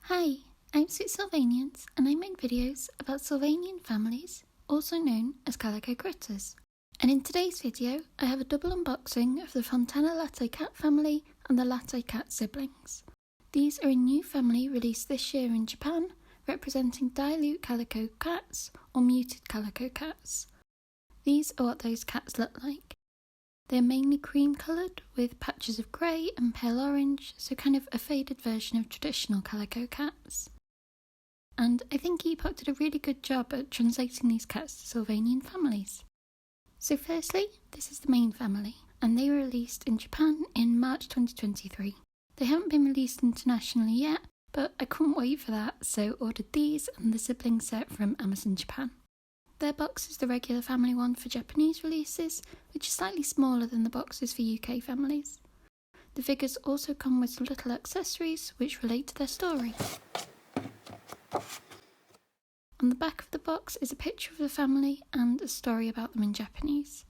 Hi, I'm Sweet Sylvanians and I make videos about Sylvanian families, also known as calico critters. And in today's video, I have a double unboxing of the Fontana Latte cat family and the Latte cat siblings. These are a new family released this year in Japan, representing dilute calico cats or muted calico cats. These are what those cats look like. They're mainly cream coloured with patches of grey and pale orange, so kind of a faded version of traditional calico cats. And I think Epoch did a really good job at translating these cats to Sylvanian families. So firstly, this is the main family, and they were released in Japan in March 2023. They haven't been released internationally yet, but I couldn't wait for that, so ordered these and the sibling set from Amazon Japan. Their box is the regular family one for Japanese releases, which is slightly smaller than the boxes for UK families. The figures also come with some little accessories which relate to their story. On the back of the box is a picture of the family and a story about them in Japanese.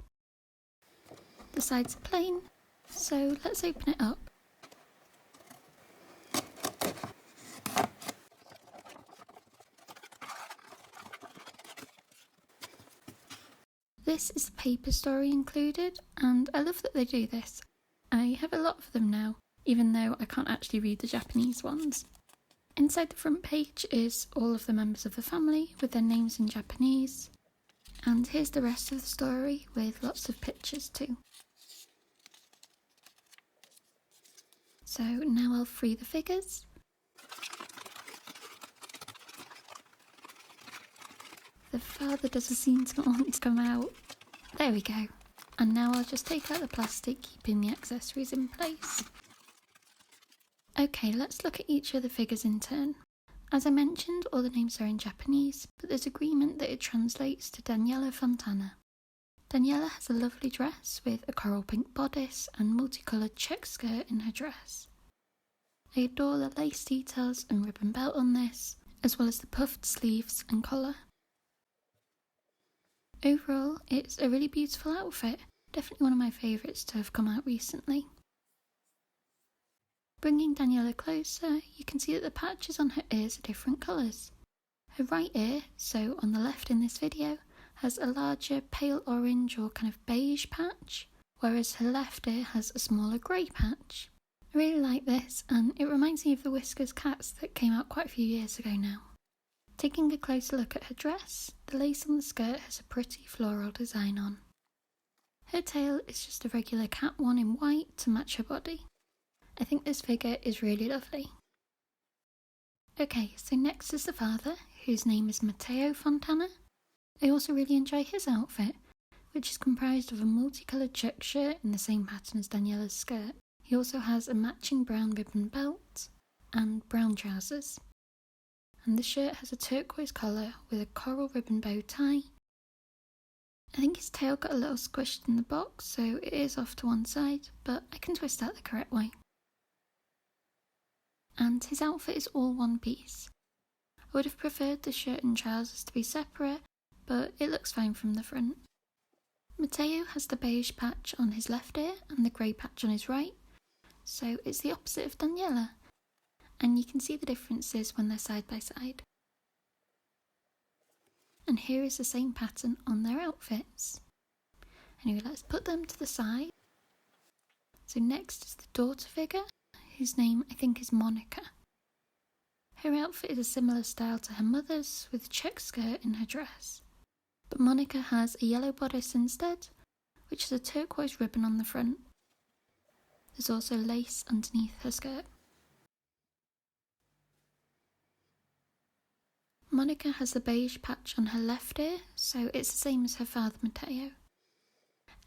The sides are plain, so let's open it up. This is the paper story included, and I love that they do this. I have a lot of them now, even though I can't actually read the Japanese ones. Inside the front page is all of the members of the family with their names in Japanese, and here's the rest of the story with lots of pictures too. So now I'll free the figures. The father doesn't seem to want to come out. There we go. And now I'll just take out the plastic, keeping the accessories in place. Okay, let's look at each of the figures in turn. As I mentioned, all the names are in Japanese, but there's agreement that it translates to Daniela Fontana. Daniela has a lovely dress with a coral pink bodice and multicoloured check skirt in her dress. I adore the lace details and ribbon belt on this, as well as the puffed sleeves and collar. Overall, it's a really beautiful outfit, definitely one of my favourites to have come out recently. Bringing Daniela closer, you can see that the patches on her ears are different colours. Her right ear, so on the left in this video, has a larger pale orange or kind of beige patch, whereas her left ear has a smaller grey patch. I really like this, and it reminds me of the Whiskers cats that came out quite a few years ago now. Taking a closer look at her dress, the lace on the skirt has a pretty floral design on. Her tail is just a regular cat one in white to match her body. I think this figure is really lovely. Okay, so next is the father, whose name is Matteo Fontana. I also really enjoy his outfit, which is comprised of a multicoloured check shirt in the same pattern as Daniela's skirt. He also has a matching brown ribbon belt and brown trousers. And the shirt has a turquoise collar with a coral ribbon bow tie. I think his tail got a little squished in the box, so it is off to one side, but I can twist that the correct way. And his outfit is all one piece. I would have preferred the shirt and trousers to be separate, but it looks fine from the front. Matteo has the beige patch on his left ear and the grey patch on his right, so it's the opposite of Daniela. And you can see the differences when they're side by side. And here is the same pattern on their outfits. Anyway, let's put them to the side. So next is the daughter figure, whose name I think is Monica. Her outfit is a similar style to her mother's, with a check skirt in her dress. But Monica has a yellow bodice instead, which has a turquoise ribbon on the front. There's also lace underneath her skirt. Monica has the beige patch on her left ear, so it's the same as her father Matteo.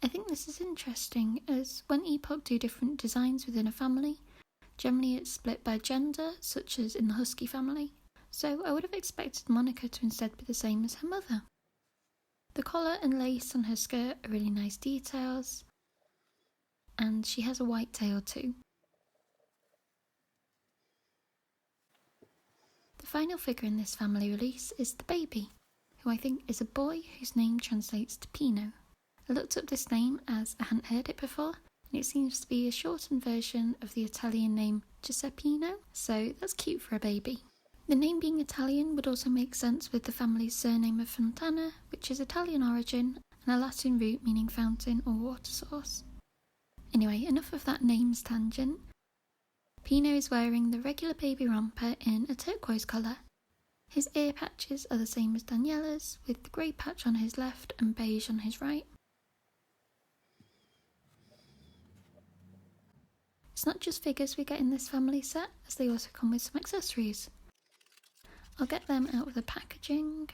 I think this is interesting, as when Epoch do different designs within a family, generally it's split by gender, such as in the Husky family, so I would have expected Monica to instead be the same as her mother. The collar and lace on her skirt are really nice details, and she has a white tail too. The final figure in this family release is the baby, who I think is a boy whose name translates to Pino. I looked up this name as I hadn't heard it before, and it seems to be a shortened version of the Italian name Giuseppino, so that's cute for a baby. The name being Italian would also make sense with the family's surname of Fontana, which is Italian origin and a Latin root meaning fountain or water source. Anyway, enough of that names tangent. Pino is wearing the regular baby romper in a turquoise colour. His ear patches are the same as Daniela's, with the grey patch on his left and beige on his right. It's not just figures we get in this family set, as they also come with some accessories. I'll get them out of the packaging.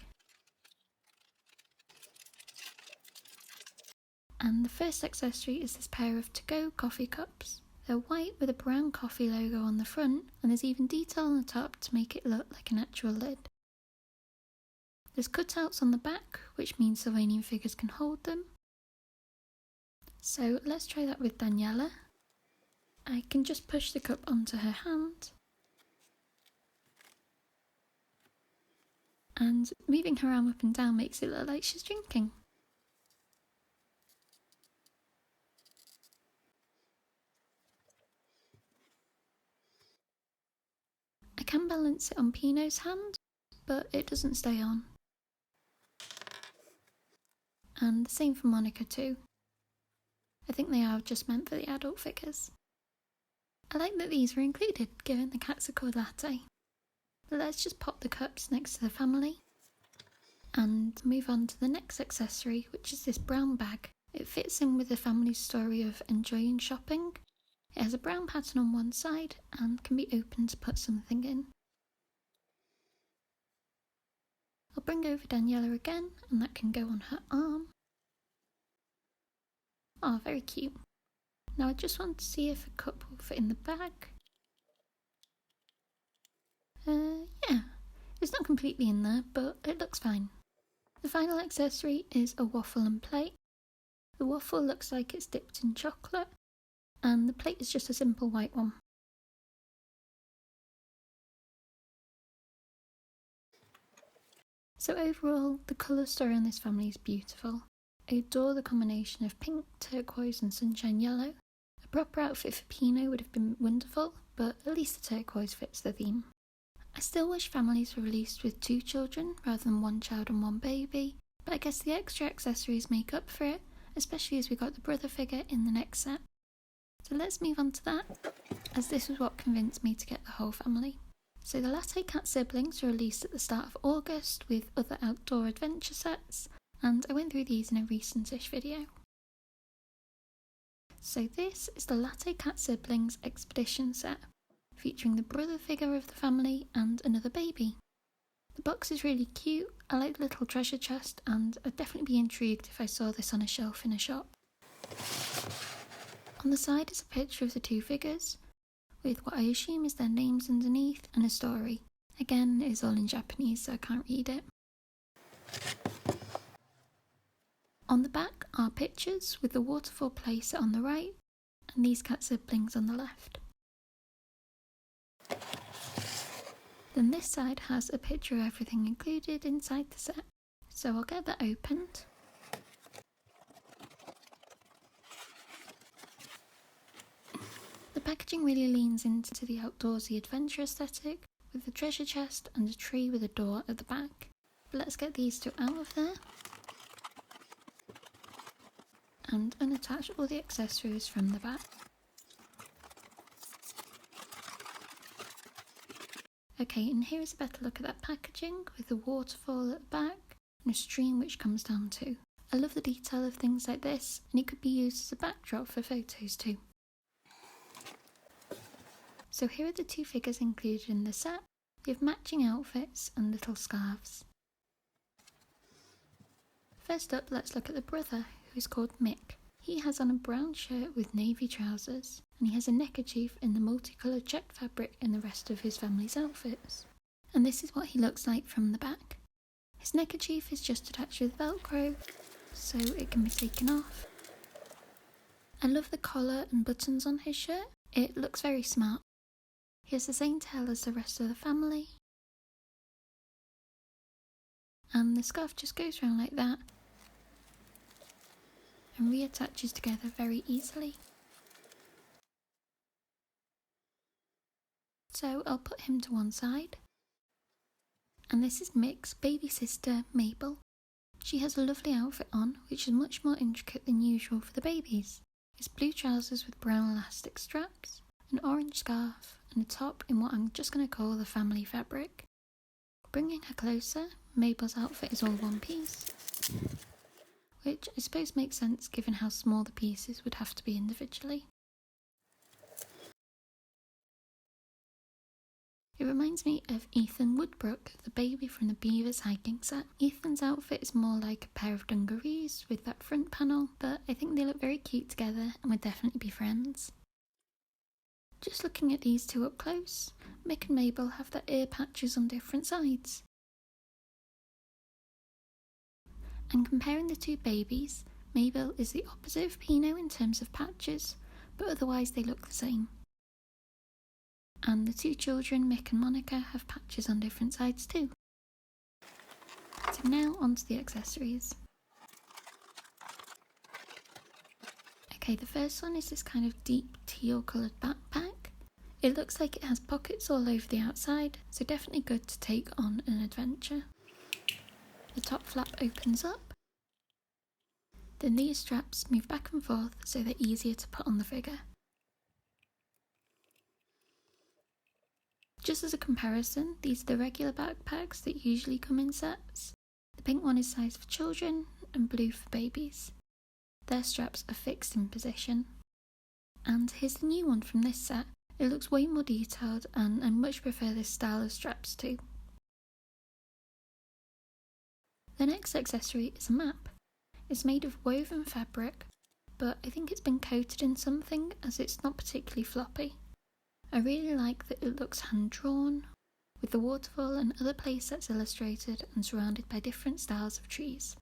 And the first accessory is this pair of to-go coffee cups. They're white with a brown coffee logo on the front, and there's even detail on the top to make it look like an actual lid. There's cutouts on the back, which means Sylvanian figures can hold them. So let's try that with Daniela. I can just push the cup onto her hand. And moving her arm up and down makes it look like she's drinking. I can balance it on Pino's hand, but it doesn't stay on. And the same for Monica too. I think they are just meant for the adult figures. I like that these were included, given the cats are called Latte. But let's just pop the cups next to the family and move on to the next accessory, which is this brown bag. It fits in with the family's story of enjoying shopping. It has a brown pattern on one side and can be opened to put something in. I'll bring over Daniela again, and that can go on her arm. Oh, very cute. Now I just want to see if a cup will fit in the bag. Yeah, it's not completely in there, but it looks fine. The final accessory is a waffle and plate. The waffle looks like it's dipped in chocolate, and the plate is just a simple white one. So overall, the colour story on this family is beautiful. I adore the combination of pink, turquoise and sunshine yellow. A proper outfit for Pino would have been wonderful, but at least the turquoise fits the theme. I still wish families were released with 2 children rather than 1 child and 1 baby, but I guess the extra accessories make up for it, especially as we got the brother figure in the next set. So let's move on to that, as this was what convinced me to get the whole family. So the Latte Cat siblings were released at the start of August with other outdoor adventure sets, and I went through these in a recent-ish video. So this is the Latte Cat siblings expedition set, featuring the brother figure of the family and another baby. The box is really cute. I like the little treasure chest, and I'd definitely be intrigued if I saw this on a shelf in a shop. On the side is a picture of the 2 figures, with what I assume is their names underneath and a story. Again, it is all in Japanese, so I can't read it. On the back are pictures with the waterfall playset on the right and these cat siblings on the left. Then this side has a picture of everything included inside the set, so I'll get that opened. The packaging really leans into the outdoorsy adventure aesthetic, with the treasure chest and a tree with a door at the back. But let's get these 2 out of there and unattach all the accessories from the back. Okay, and here is a better look at that packaging with the waterfall at the back and a stream which comes down too. I love the detail of things like this, and it could be used as a backdrop for photos too. So here are the 2 figures included in the set. They have matching outfits and little scarves. First up, let's look at the brother, who is called Mick. He has on a brown shirt with navy trousers, and he has a neckerchief in the multicoloured checked fabric in the rest of his family's outfits. And this is what he looks like from the back. His neckerchief is just attached with Velcro, so it can be taken off. I love the collar and buttons on his shirt. It looks very smart. He has the same tail as the rest of the family. And the scarf just goes around like that and reattaches together very easily. So I'll put him to one side. And this is Mick's baby sister, Mabel. She has a lovely outfit on, which is much more intricate than usual for the babies. It's blue trousers with brown elastic straps, an orange scarf, and a top in what I'm just going to call the family fabric. Bringing her closer, Mabel's outfit is all one piece, which I suppose makes sense given how small the pieces would have to be individually. It reminds me of Ethan Woodbrook, the baby from the Beavers hiking set. Ethan's outfit is more like a pair of dungarees with that front panel, but I think they look very cute together and would definitely be friends. Just looking at these two up close, Mick and Mabel have their ear patches on different sides. And comparing the two babies, Mabel is the opposite of Pino in terms of patches, but otherwise they look the same. And the two children, Mick and Monica, have patches on different sides too. So now onto the accessories. Okay, the first one is this kind of deep teal coloured backpack. It looks like it has pockets all over the outside, so definitely good to take on an adventure. The top flap opens up. Then these straps move back and forth so they're easier to put on the figure. Just as a comparison, these are the regular backpacks that usually come in sets. The pink one is sized for children and blue for babies. Their straps are fixed in position. And here's the new one from this set. It looks way more detailed and I much prefer this style of straps too. The next accessory is a map. It's made of woven fabric, but I think it's been coated in something as it's not particularly floppy. I really like that it looks hand-drawn, with the waterfall and other playsets illustrated and surrounded by different styles of trees.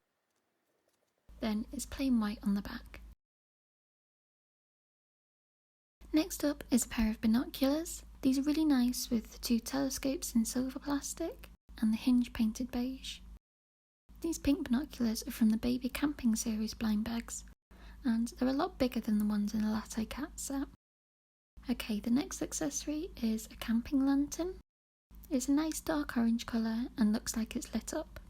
Then it's plain white on the back. Next up is a pair of binoculars. These are really nice with the two telescopes in silver plastic and the hinge painted beige. These pink binoculars are from the Baby Camping series blind bags, and they're a lot bigger than the ones in the Latte Cat set. Okay, the next accessory is a camping lantern. It's a nice dark orange colour and looks like it's lit up.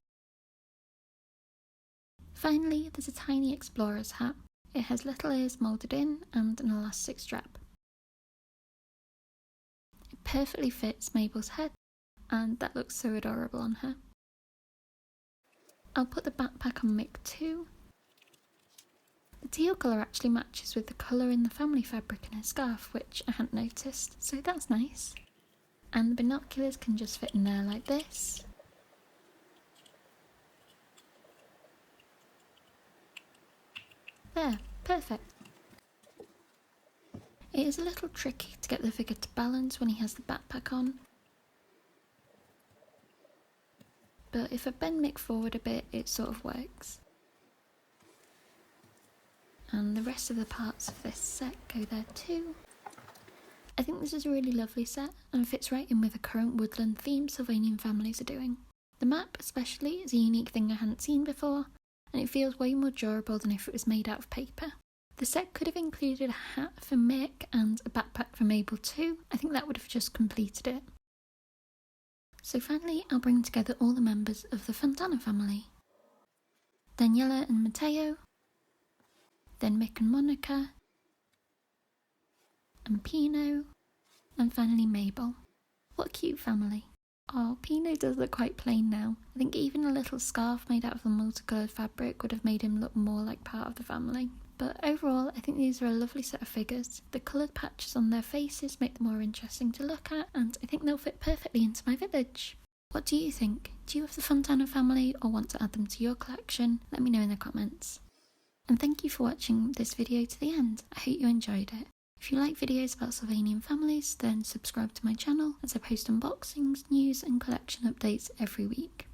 Finally, there's a tiny explorer's hat. It has little ears moulded in and an elastic strap. It perfectly fits Mabel's head, and that looks so adorable on her. I'll put the backpack on Mick too. The teal colour actually matches with the colour in the family fabric in her scarf, which I hadn't noticed, so that's nice. And the binoculars can just fit in there like this. There, perfect. It is a little tricky to get the figure to balance when he has the backpack on, but if I bend Mick forward a bit, it sort of works. And the rest of the parts of this set go there too. I think this is a really lovely set and fits right in with the current woodland theme Sylvanian families are doing. The map especially is a unique thing I hadn't seen before, and it feels way more durable than if it was made out of paper. The set could have included a hat for Mick and a backpack for Mabel too. I think that would have just completed it. So finally I'll bring together all the members of the Fontana family. Daniela and Matteo, then Mick and Monica, and Pino, and finally Mabel. What a cute family. Oh, Pino does look quite plain now. I think even a little scarf made out of the multicoloured fabric would have made him look more like part of the family. But overall, I think these are a lovely set of figures. The coloured patches on their faces make them more interesting to look at, and I think they'll fit perfectly into my village. What do you think? Do you have the Fontana family or want to add them to your collection? Let me know in the comments. And thank you for watching this video to the end. I hope you enjoyed it. If you like videos about Sylvanian families, then subscribe to my channel as I post unboxings, news and collection updates every week.